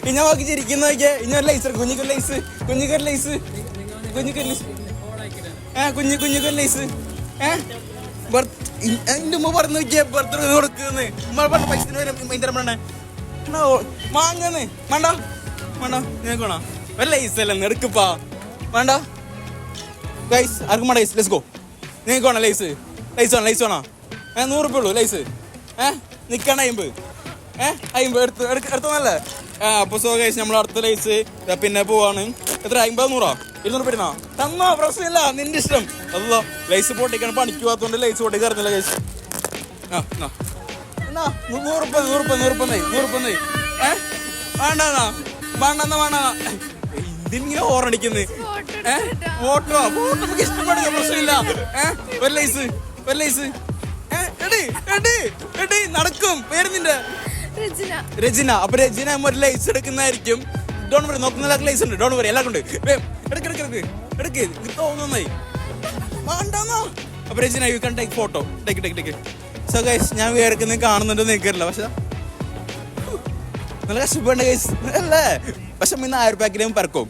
ഇഞ്ഞ നോക്കി ചിരിക്കുന്ന നോക്കിയേ. ഇഞ്ഞൊരു ലൈസ് കുഞ്ഞിക്കൊരു ലൈസ് കുഞ്ഞിക്കൊരു ലൈസ് കുഞ്ഞിക്കൊരു ലൈസ് കുഞ്ഞിക്കൊരു ലൈസ് എന്റെ ഉമ്മ പറഞ്ഞു നോക്കിയേ ബർത്ത്ഡേ കൊടുക്കുന്നു. ഉമ്മ പറഞ്ഞ പൈസ പറഞ്ഞേ വാങ്ങന്ന് വേണ്ട വേണ്ട നിങ്ങൾക്ക് വേണോ ഒരു ലൈസ് അല്ല എടുക്കപ്പാ വേണ്ട ലൈസ് ആർക്കും വേണ്ട ലൈസ് ലെറ്റ്സ് ഗോ. നിങ്ങൾക്ക് വേണോ ലൈസ് ലൈസ് വേണോ ലൈസ് വേണോ 100 രൂപ ഉള്ളൂ ലൈസ് നിൽക്കണ 50 50 എടുത്തോന്നല്ലേ. അപ്പൊ സോ ഗൈസ് നമ്മൾ അടുത്ത ലൈസ് പിന്നെ പോവാണ്. എത്ര 50 100 200 രൂപ തന്നോ പ്രശ്നമില്ല നിന്റെ ഇഷ്ടം. അതോ ലൈസ് പൊട്ടിക്കാൻ പണിക്ക് പോകാത്തോണ്ട് ലൈസ് പൊട്ടി കയറുന്നില്ല ഗൈസ്. 100 രൂപ വേണ്ടെന്നാ വേണ്ടെന്നാ വേണ്ട ഇതിങ്ങനെ ഓറടിക്കുന്നത് ഫോട്ടോ ഫോട്ടോ നമുക്ക് ഇഷ്ടപ്പെടുക പ്രശ്നമില്ല. ഒരു ലൈസ് ഒരു ലൈസ് എടി നടക്കും. പേര് നിന്റെ രചന. അപ്പൊ രചന ഒരു ലൈസ് എടുക്കുന്നതായിരിക്കും. ഡോൺ വരി നോക്കുന്ന ലൈസ് ഉണ്ട്. ഡോൺ വരി എല്ലാം കൊണ്ട് എടുക്ക് തോന്നുന്നായി വേണ്ടെന്നോ. അപ്പൊ Rachana you can take photo take. So guys ഞാൻ വിചാരിക്കുന്നത് കാണുന്നുണ്ടോ നിൽക്കില്ല. പക്ഷെ നല്ല കഷ്ടപ്പെടേണ്ട ഗൈസ് അല്ലേ. പക്ഷെ ഇന്ന് 1000 രൂപ പറക്കും.